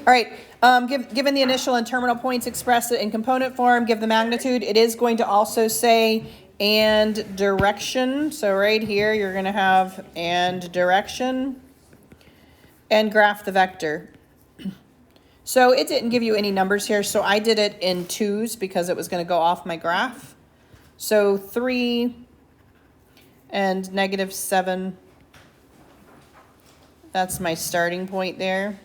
All right, given the initial and terminal points, express it in component form, give the magnitude. It is going to also say and direction. So right here, you're going to have and direction and graph the vector. So it didn't give you any numbers here, so I did it in twos because it was going to go off my graph. So 3 and -7, that's my starting point there.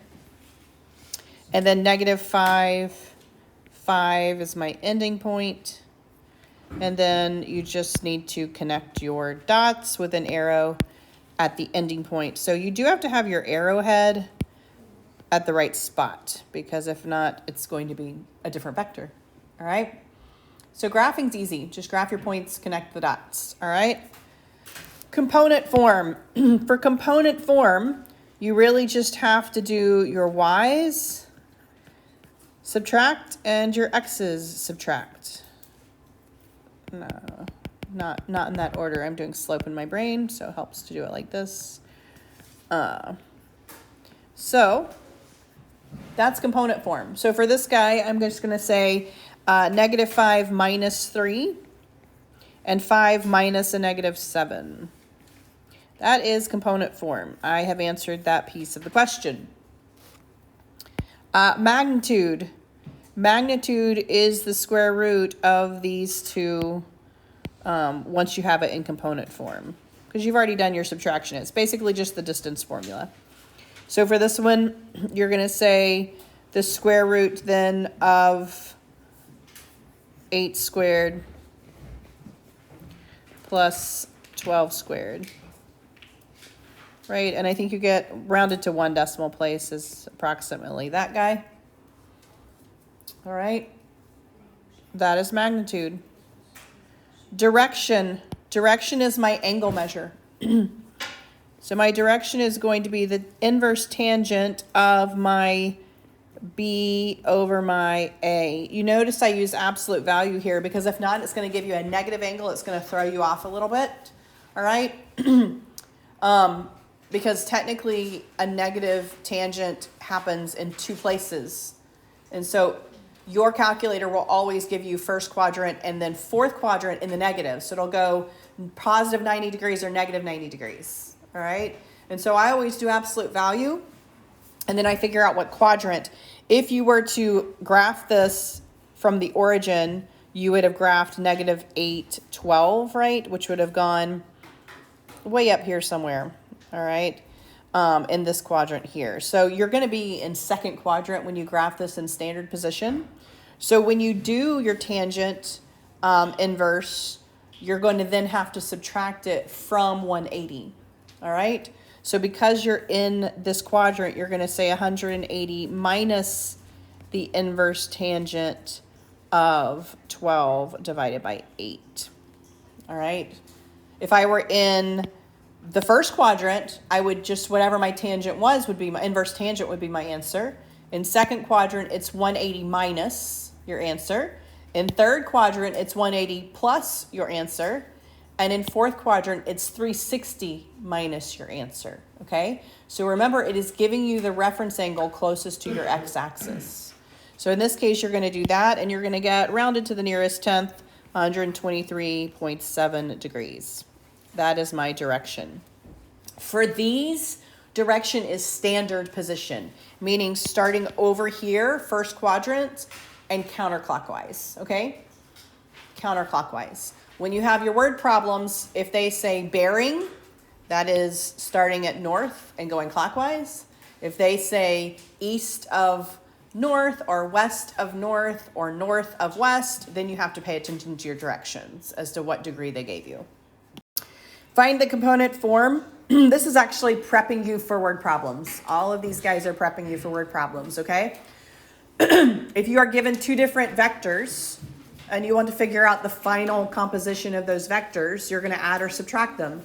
And then -5, 5 is my ending point. And then you just need to connect your dots with an arrow at the ending point. So you do have to have your arrowhead at the right spot, because if not, it's going to be a different vector. All right. So graphing's easy. Just graph your points, connect the dots. All right. Component form. For component form, you really just have to do your y's, subtract, and your x's, subtract. No, not in that order. I'm doing slope in my brain, so it helps to do it like this. So that's component form. So for this guy, I'm just going to say -5 minus 3 and 5 minus a -7. That is component form. I have answered that piece of the question. Magnitude. Magnitude is the square root of these two once you have it in component form, because you've already done your subtraction. It's basically just the distance formula. So for this one, you're going to say the square root then of 8 squared plus 12 squared. Right, and I think you get rounded to 1 decimal place is approximately that guy. All right, that is magnitude. Direction. Direction is my angle measure. So my direction is going to be the inverse tangent of my B over my A. You notice I use absolute value here because if not, it's going to give you a negative angle. It's going to throw you off a little bit. All right. Because technically a negative tangent happens in 2 places. And so your calculator will always give you first quadrant and then fourth quadrant in the negative. So it'll go positive 90 degrees or negative 90 degrees. All right. And so I always do absolute value. And then I figure out what quadrant. If you were to graph this from the origin, you would have graphed -8, 12, right? Which would have gone way up here somewhere. All right. In this quadrant here. So you're going to be in second quadrant when you graph this in standard position. So when you do your tangent inverse, you're going to then have to subtract it from 180. All right. So because you're in this quadrant, you're going to say 180 minus the inverse tangent of 12 divided by 8. All right. If I were in the first quadrant, I would just, whatever my tangent was, would be my inverse tangent would be my answer. In second quadrant, it's 180 minus your answer. In third quadrant, it's 180 plus your answer. And in fourth quadrant, it's 360 minus your answer, okay? So remember, it is giving you the reference angle closest to your x-axis. So in this case, you're going to do that, and you're going to get rounded to the nearest tenth, 123.7 degrees. That is my direction. For these, direction is standard position, meaning starting over here, first quadrant, and counterclockwise, okay? Counterclockwise. When you have your word problems, if they say bearing, that is starting at north and going clockwise. If they say east of north or west of north or north of west, then you have to pay attention to your directions as to what degree they gave you. Find the component form. This is actually prepping you for word problems. All of these guys are prepping you for word problems, okay? If you are given 2 different vectors and you want to figure out the final composition of those vectors, you're going to add or subtract them.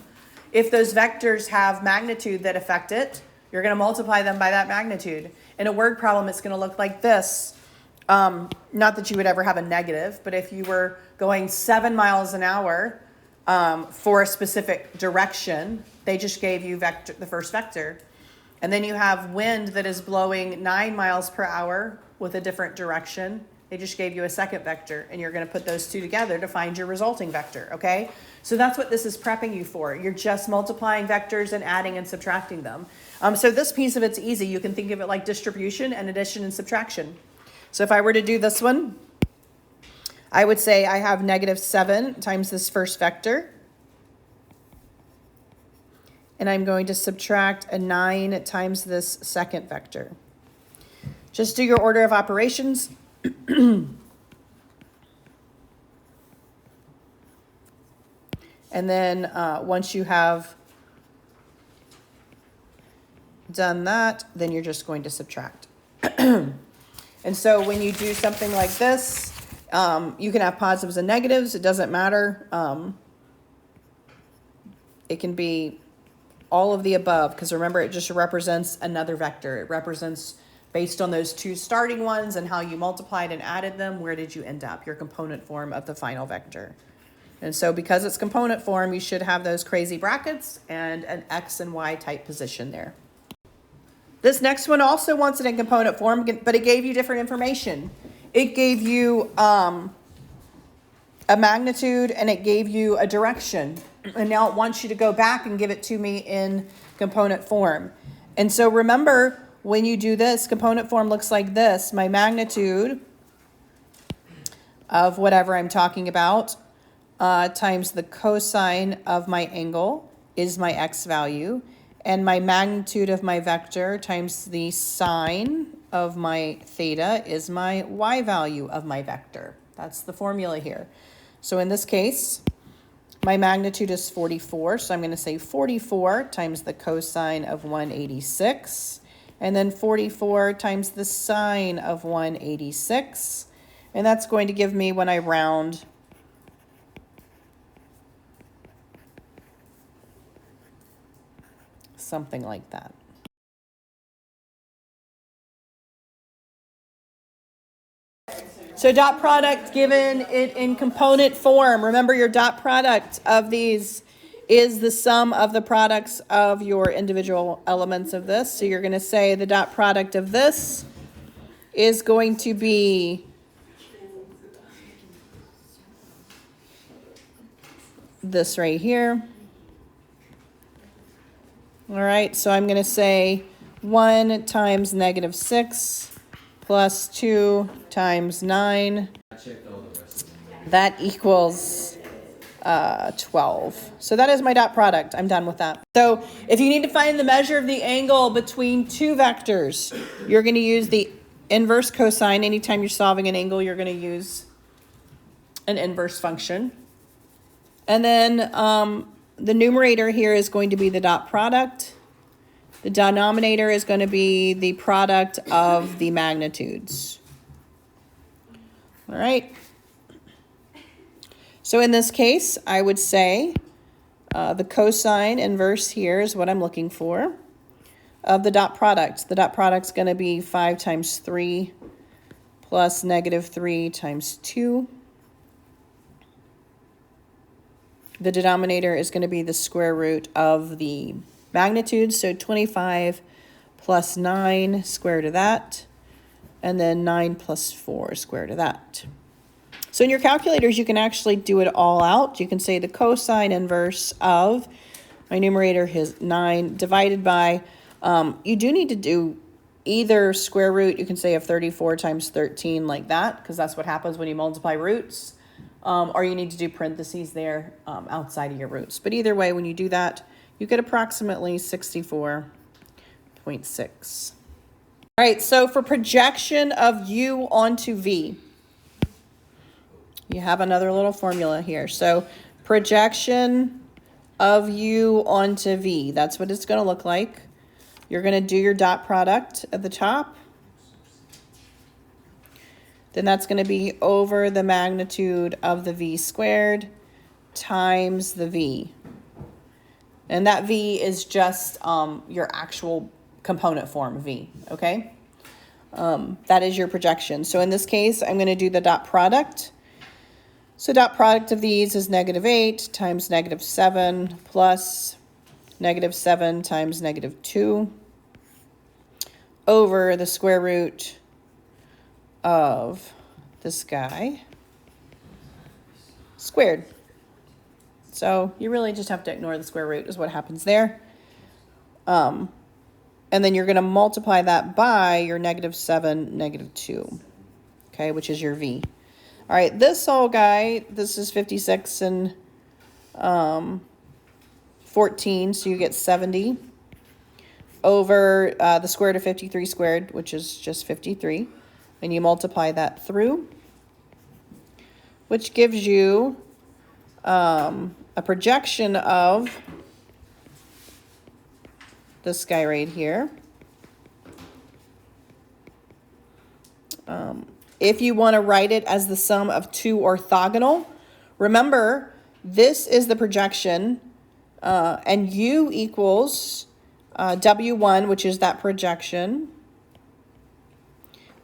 If those vectors have magnitude that affect it, you're going to multiply them by that magnitude. In a word problem, it's going to look like this. Not that you would ever have a negative, but if you were going 7 miles an hour for a specific direction, they just gave you the first vector. And then you have wind that is blowing 9 miles per hour with a different direction. They just gave you a second vector, and you're going to put those two together to find your resulting vector, okay? So that's what this is prepping you for. You're just multiplying vectors and adding and subtracting them. So this piece of it's easy. You can think of it like distribution and addition and subtraction. So if I were to do this one, I would say I have -7 times this first vector. And I'm going to subtract a 9 times this second vector. Just do your order of operations. And then once you have done that, then you're just going to subtract. And so when you do something like this, you can have positives and negatives. It doesn't matter. It can be all of the above, because remember, it just represents another vector. It represents, based on those two starting ones and how you multiplied and added them, where did you end up, your component form of the final vector. And so because it's component form, you should have those crazy brackets and an X and Y type position there. This next one also wants it in component form, but it gave you different information. It gave you a magnitude and it gave you a direction. And now it wants you to go back and give it to me in component form. And so remember, when you do this, component form looks like this. My magnitude of whatever I'm talking about times the cosine of my angle is my x value. And my magnitude of my vector times the sine of my theta is my y value of my vector. That's the formula here. So in this case, my magnitude is 44, so I'm going to say 44 times the cosine of 186, and then 44 times the sine of 186, and that's going to give me, when I round, something like that. So dot product given it in component form. Remember, your dot product of these is the sum of the products of your individual elements of this. So you're going to say the dot product of this is going to be this right here. All right, so I'm going to say 1 times -6 plus 2 times 9. That equals 12. So that is my dot product. I'm done with that. So if you need to find the measure of the angle between two vectors, you're going to use the inverse cosine. Anytime you're solving an angle, you're going to use an inverse function. And then the numerator here is going to be the dot product. The denominator is going to be the product of the magnitudes. All right. So in this case, I would say the cosine inverse here is what I'm looking for of the dot product. The dot product is going to be 5 times 3 plus -3 times 2. The denominator is going to be the square root of the magnitude, so 25 plus 9 square root of that, and then 9 plus 4 square root of that. So in your calculators, you can actually do it all out. You can say the cosine inverse of, my numerator is 9, divided by, you do need to do either square root, you can say of 34 times 13 like that, because that's what happens when you multiply roots, or you need to do parentheses there outside of your roots. But either way, when you do that, you get approximately 64.6. All right, so for projection of U onto V, you have another little formula here. So projection of U onto V, that's what it's going to look like. You're going to do your dot product at the top. Then that's going to be over the magnitude of the V squared times the V. And that V is just your actual component form V, okay? That is your projection. So in this case, I'm going to do the dot product. So dot product of these is -8 times -7 plus -7 times -2. over the square root of this guy squared. So you really just have to ignore the square root is what happens there. And then you're going to multiply that by your -7, -2, okay, which is your v. All right, this whole guy, this is 56 and 14, so you get 70 over the square root of 53 squared, which is just 53, and you multiply that through, which gives you a projection of this guy right here. If you want to write it as the sum of two orthogonal, remember, this is the projection, and U equals W1, which is that projection,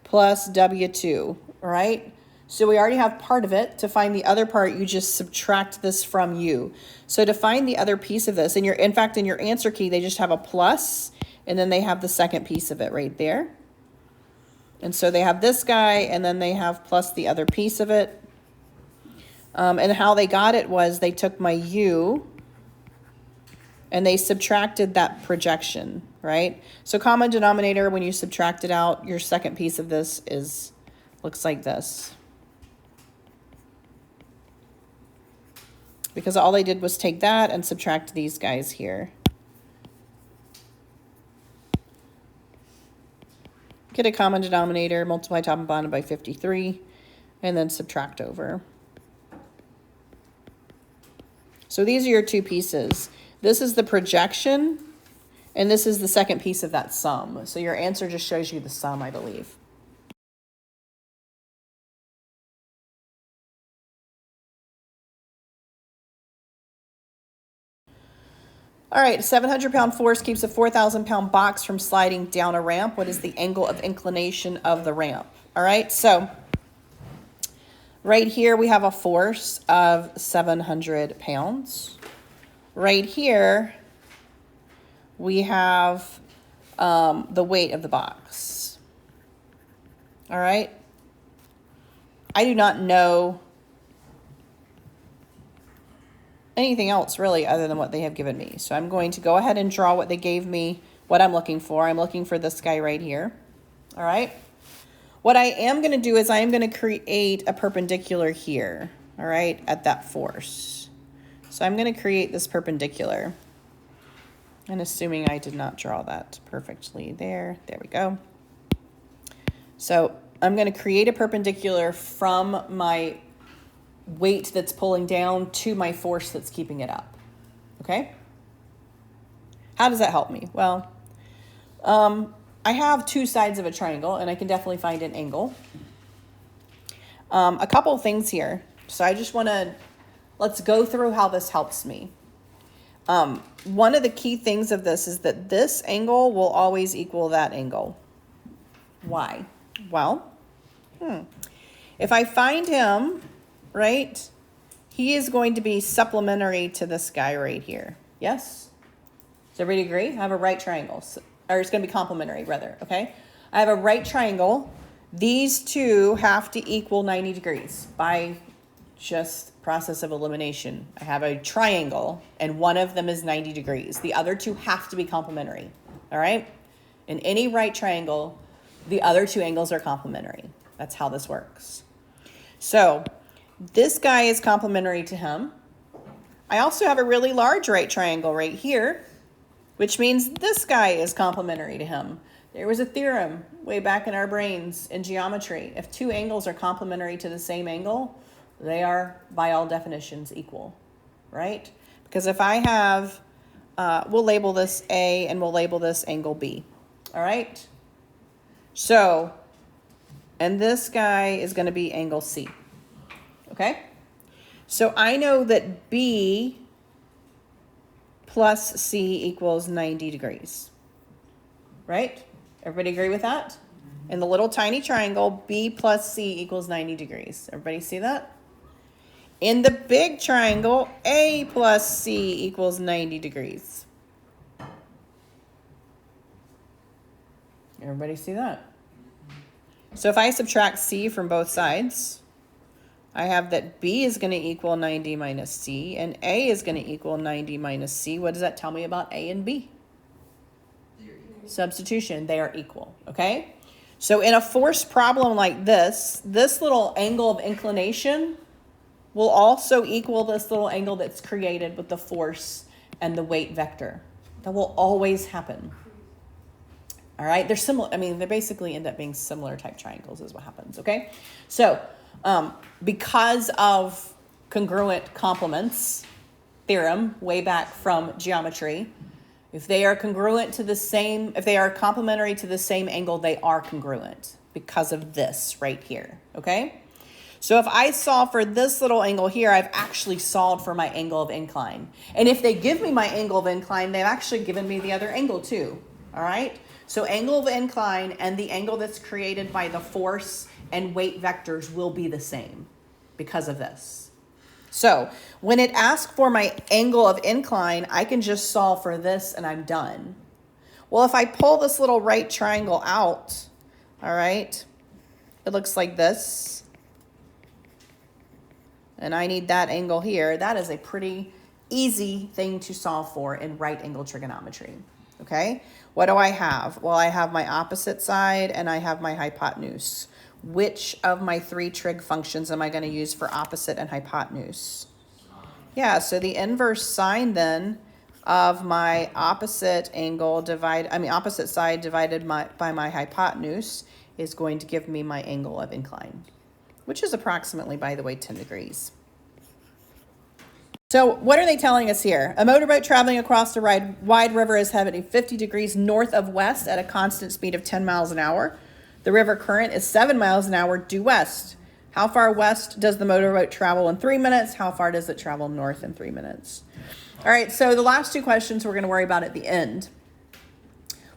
plus W2, right? So we already have part of it. To find the other part, you just subtract this from U. So to find the other piece of this, and in fact, in your answer key, they just have a plus, and then they have the second piece of it right there. And so they have this guy, and then they have plus the other piece of it. And how they got it was they took my U, and they subtracted that projection, right? So common denominator, when you subtract it out, your second piece of this looks like this. Because all they did was take that and subtract these guys here. Get a common denominator, multiply top and bottom by 53, and then subtract over. So these are your two pieces. This is the projection, and this is the second piece of that sum. So your answer just shows you the sum, I believe. All right, 700-pound force keeps a 4,000-pound box from sliding down a ramp. What is the angle of inclination of the ramp? All right, so right here we have a force of 700 pounds. Right here we have the weight of the box. All right, I do not know anything else really other than what they have given me. So I'm going to go ahead and draw what they gave me, what I'm looking for. I'm looking for this guy right here. All right. What I am going to do is I am going to create a perpendicular here, all right, at that force. So I'm going to create this perpendicular. And assuming I did not draw that perfectly there we go. So I'm going to create a perpendicular from my weight that's pulling down to my force that's keeping it up. Okay? How does that help me? Well, I have two sides of a triangle, and I can definitely find an angle. A couple of things here. So I just want to, let's go through how this helps me. One of the key things of this is that this angle will always equal that angle. Why? Well, if I find him, right, he is going to be supplementary to this guy right here. Yes? Does everybody agree? I have a right triangle. Or it's going to be complementary, rather, okay? I have a right triangle. These two have to equal 90 degrees by just process of elimination. I have a triangle, and one of them is 90 degrees. The other two have to be complementary, all right? In any right triangle, the other two angles are complementary. That's how this works. So this guy is complementary to him. I also have a really large right triangle right here, which means this guy is complementary to him. There was a theorem way back in our brains in geometry. If two angles are complementary to the same angle, they are, by all definitions, equal, right? Because if I have, we'll label this A and we'll label this angle B, all right? So, and this guy is going to be angle C. Okay, so I know that B plus C equals 90 degrees, right? Everybody agree with that? In the little tiny triangle, B plus C equals 90 degrees. Everybody see that? In the big triangle, A plus C equals 90 degrees. Everybody see that? So if I subtract c from both sides, I have that b is going to equal 90 minus c, and a is going to equal 90 minus c. What does that tell me about a and b? Substitution, they are equal, okay? So in a forced problem like this little angle of inclination will also equal this little angle that's created with the force and the weight vector. That will always happen. All right, they're similar. I mean, they basically end up being similar type triangles is what happens, okay? So because of congruent complements theorem way back from geometry, if they are congruent to the same, if they are complementary to the same angle, they are congruent because of this right here, okay? So if I solve for this little angle here, I've actually solved for my angle of incline. And if they give me my angle of incline, they've actually given me the other angle too, all right? So angle of incline and the angle that's created by the force and weight vectors will be the same because of this. So when it asks for my angle of incline, I can just solve for this and I'm done. Well, if I pull this little right triangle out, all right, it looks like this. And I need that angle here. That is a pretty easy thing to solve for in right angle trigonometry, okay? What do I have? Well, I have my opposite side and I have my hypotenuse. Which of my three trig functions am I going to use for opposite and hypotenuse? Yeah, so the inverse sine then of my opposite side divided by my hypotenuse is going to give me my angle of incline, which is approximately, by the way, 10 degrees. So what are they telling us here? A motorboat traveling across the wide river is heading 50 degrees north of west at a constant speed of 10 miles an hour. The river current is 7 miles an hour due west. How far west does the motorboat travel in 3 minutes? How far does it travel north in 3 minutes? All right, so the last two questions we're going to worry about at the end.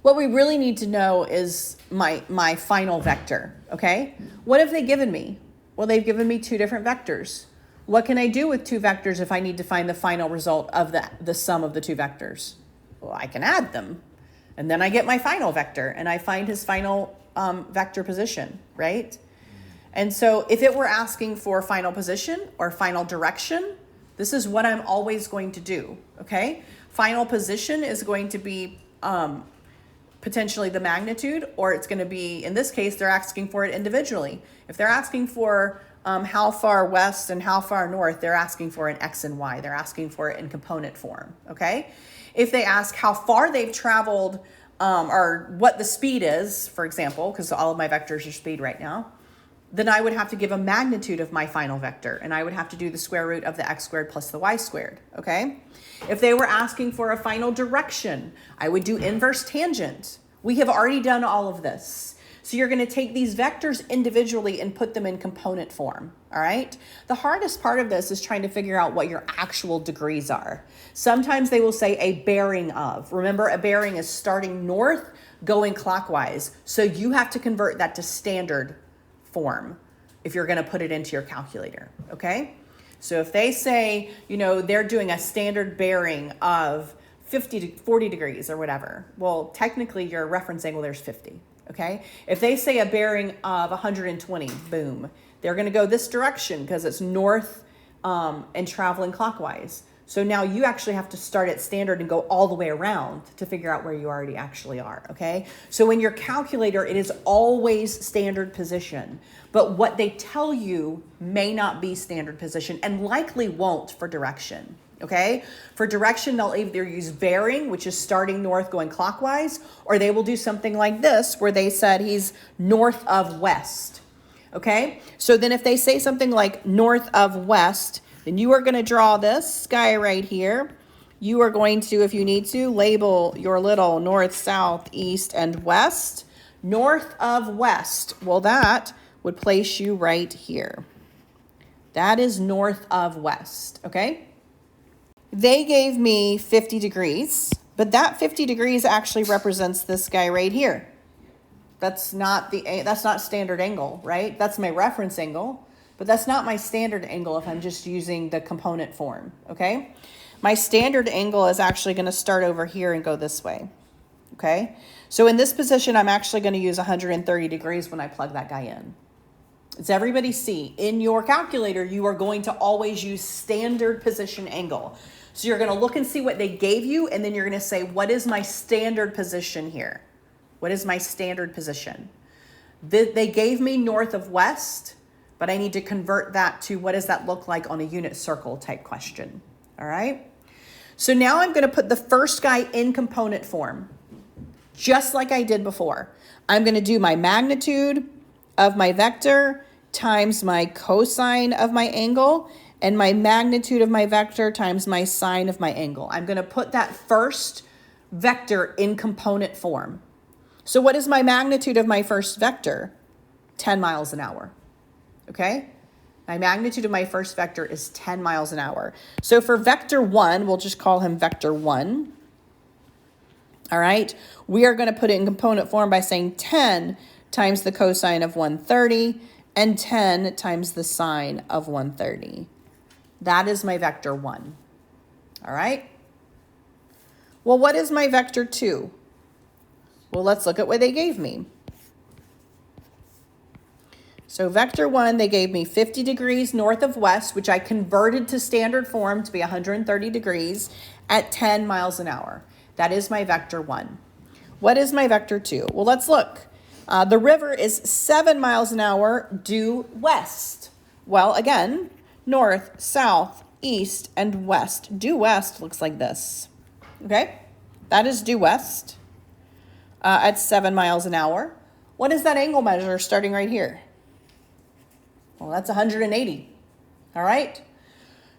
What we really need to know is my final vector, okay? What have they given me? Well, they've given me two different vectors. What can I do with two vectors if I need to find the final result of the sum of the two vectors? Well, I can add them. And then I get my final vector, and I find his final vector position, right? And so if it were asking for final position or final direction, this is what I'm always going to do, okay? Final position is going to be potentially the magnitude, or it's going to be, in this case, they're asking for it individually. If they're asking for how far west and how far north, they're asking for an X and Y. They're asking for it in component form, okay? If they ask how far they've traveled or what the speed is, for example, because all of my vectors are speed right now, then I would have to give a magnitude of my final vector, and I would have to do the square root of the x squared plus the y squared, okay? If they were asking for a final direction, I would do inverse tangent. We have already done all of this. So you're going to take these vectors individually and put them in component form, all right? The hardest part of this is trying to figure out what your actual degrees are. Sometimes they will say a bearing of. Remember, a bearing is starting north, going clockwise. So you have to convert that to standard form if you're going to put it into your calculator, okay? So if they say, they're doing a standard bearing of 50 to 40 degrees or whatever, well, technically your reference angle there's 50. Okay, if they say a bearing of 120, boom, they're going to go this direction because it's north and traveling clockwise. So now you actually have to start at standard and go all the way around to figure out where you already actually are, okay? So in your calculator, it is always standard position, but what they tell you may not be standard position and likely won't for direction. Okay, for direction, they'll either use bearing, which is starting north going clockwise, or they will do something like this where they said he's north of west. Okay, so then if they say something like north of west, then you are going to draw this guy right here. You are going to, if you need to, label your little north, south, east, and west. North of west, well, that would place you right here. That is north of west, okay? They gave me 50 degrees, but that 50 degrees actually represents this guy right here. That's not standard angle, right? That's my reference angle, but that's not my standard angle if I'm just using the component form, okay? My standard angle is actually going to start over here and go this way. okay? So in this position, I'm actually going to use 130 degrees when I plug that guy in. Does everybody see? In your calculator, you are going to always use standard position angle. So you're going to look and see what they gave you, and then you're going to say, what is my standard position here? What is my standard position? They gave me north of west, but I need to convert that to what does that look like on a unit circle type question, all right? So now I'm going to put the first guy in component form, just like I did before. I'm going to do my magnitude of my vector times my cosine of my angle, and my magnitude of my vector times my sine of my angle. I'm going to put that first vector in component form. So what is my magnitude of my first vector? 10 miles an hour, okay? My magnitude of my first vector is 10 miles an hour. So for vector 1, we'll just call him vector 1. All right, we are going to put it in component form by saying 10 times the cosine of 130 and 10 times the sine of 130. That is my vector 1. All right. Well, what is my vector 2? Well, let's look at what they gave me. So vector 1, they gave me 50 degrees north of west, which I converted to standard form to be 130 degrees at 10 miles an hour. That is my vector 1. What is my vector 2? Well, let's look. The river is 7 miles an hour due west. Well, again, north, south, east, and west. Due west looks like this. Okay? That is due west at 7 miles an hour. What is that angle measure starting right here? Well, that's 180. All right?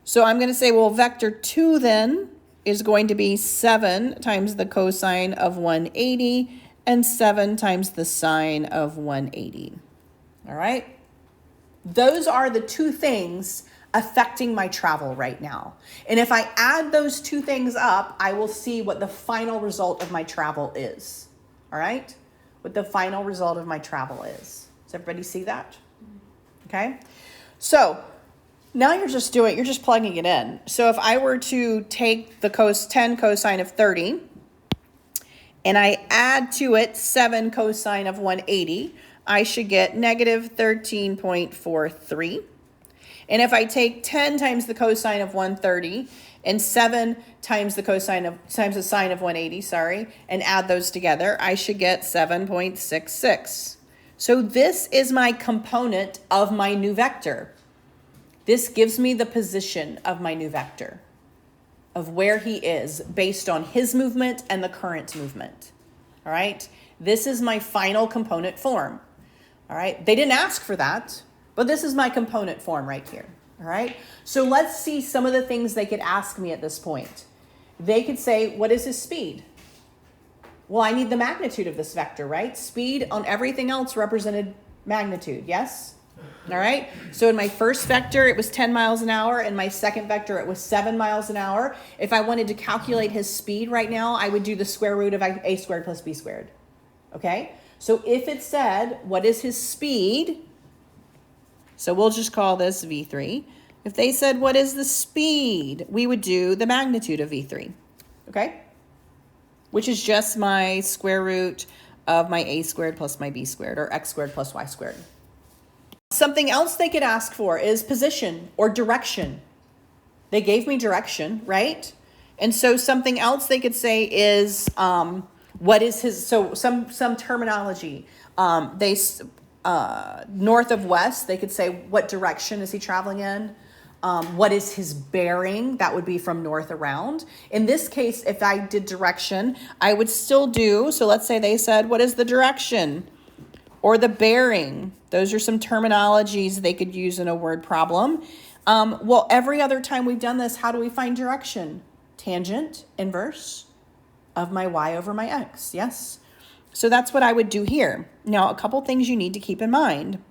So I'm going to say, well, vector 2 then is going to be 7 times the cosine of 180 and 7 times the sine of 180. All right? Those are the two things affecting my travel right now. And if I add those two things up, I will see what the final result of my travel is. All right? What the final result of my travel is. Does everybody see that? Okay? So now you're just plugging it in. So if I were to take the 10 cosine of 30 and I add to it 7 cosine of 180, I should get negative 13.43. And if I take 10 times the cosine of 130 and 7 times the sine of 180, and add those together, I should get 7.66. So this is my component of my new vector. This gives me the position of my new vector, of where he is based on his movement and the current movement. All right? This is my final component form. All right? They didn't ask for that, but this is my component form right here. All right? So let's see some of the things they could ask me at this point. They could say, what is his speed? Well, I need the magnitude of this vector, right? Speed on everything else represented magnitude, yes? All right? So in my first vector, it was 10 miles an hour. In my second vector, it was 7 miles an hour. If I wanted to calculate his speed right now, I would do the square root of a squared plus b squared. Okay? So if it said, what is his speed? So we'll just call this V3. If they said, what is the speed? We would do the magnitude of V3. Okay? Which is just my square root of my a squared plus my b squared, or x squared plus y squared. Something else they could ask for is position or direction. They gave me direction, right? And so something else they could say is, what is his, so some terminology. North of west, they could say, what direction is he traveling in? What is his bearing? That would be from north around. In this case, if I did direction, I would still do, so let's say they said, what is the direction? Or the bearing. Those are some terminologies they could use in a word problem. Well, every other time we've done this, how do we find direction? Tangent, inverse of my y over my x, yes? So that's what I would do here. Now, a couple things you need to keep in mind.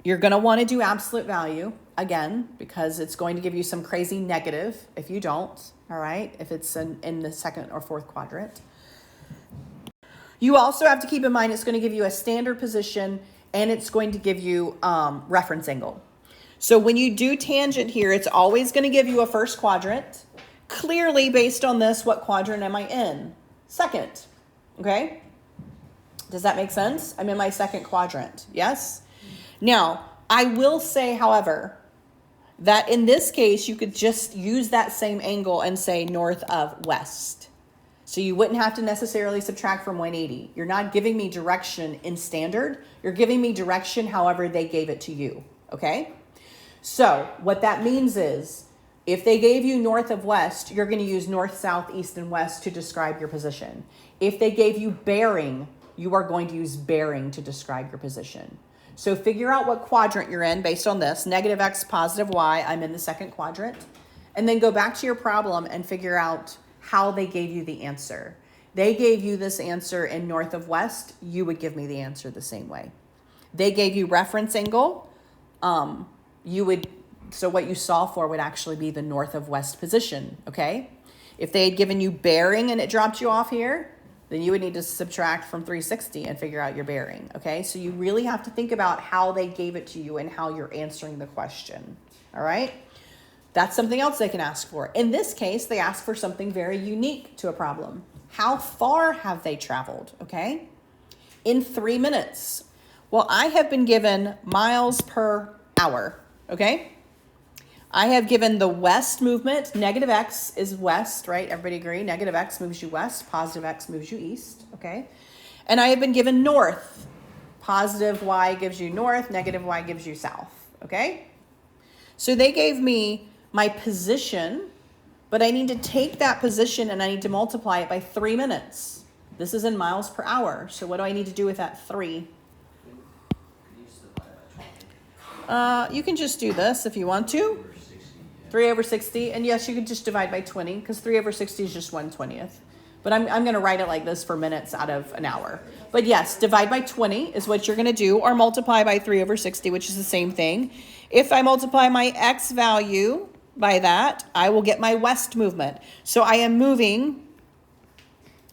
You're going to want to do absolute value, again, because it's going to give you some crazy negative if you don't, all right, if it's in the second or fourth quadrant. You also have to keep in mind it's going to give you a standard position and it's going to give you reference angle. So when you do tangent here, it's always going to give you a first quadrant Clearly, based on this, what quadrant am I in? Second, okay? Does that make sense? I'm in my second quadrant, yes? Now, I will say, however, that in this case, you could just use that same angle and say north of west. So you wouldn't have to necessarily subtract from 180. You're not giving me direction in standard. You're giving me direction however they gave it to you, okay? So what that means is, if they gave you north of west, you're going to use north, south, east, and west to describe your position. If they gave you bearing, you are going to use bearing to describe your position. So figure out what quadrant you're in based on this. Negative x, positive y, I'm in the second quadrant. And then go back to your problem and figure out how they gave you the answer. They gave you this answer in north of west, you would give me the answer the same way. They gave you reference angle, so what you solve for would actually be the north of west position, okay? If they had given you bearing and it dropped you off here, then you would need to subtract from 360 and figure out your bearing, okay? So you really have to think about how they gave it to you and how you're answering the question, all right? That's something else they can ask for. In this case, they ask for something very unique to a problem. How far have they traveled, okay? In 3 minutes. Well, I have been given miles per hour, okay? I have given the west movement. Negative x is west, right? Everybody agree? Negative x moves you west. Positive x moves you east, okay? And I have been given north. Positive y gives you north. Negative y gives you south, okay? So they gave me my position, but I need to take that position and I need to multiply it by 3 minutes. This is in miles per hour. So what do I need to do with that 3? You can just do this if you want to. 3 over 60. And yes, you could just divide by 20 because 3 over 60 is just 1/20th. But I'm going to write it like this for minutes out of an hour. But yes, divide by 20 is what you're going to do, or multiply by 3 over 60, which is the same thing. If I multiply my x value by that, I will get my west movement. So I am moving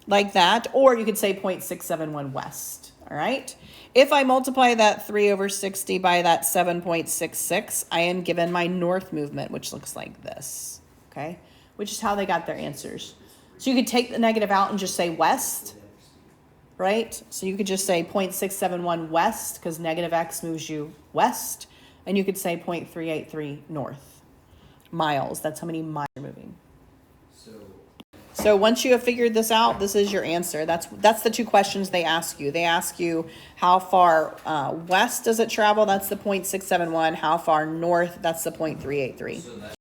like that, or you could say 0.671 west, all right? If I multiply that 3 over 60 by that 7.66, I am given my north movement, which looks like this, okay? Which is how they got their answers. So you could take the negative out and just say west, right? So you could just say 0.671 west because negative x moves you west. And you could say 0.383 north. Miles, that's how many miles you're moving. So once you have figured this out, this is your answer. That's the 2 questions they ask you. They ask you how far west does it travel? That's the 0.671. How far north? That's the 0.383. So that's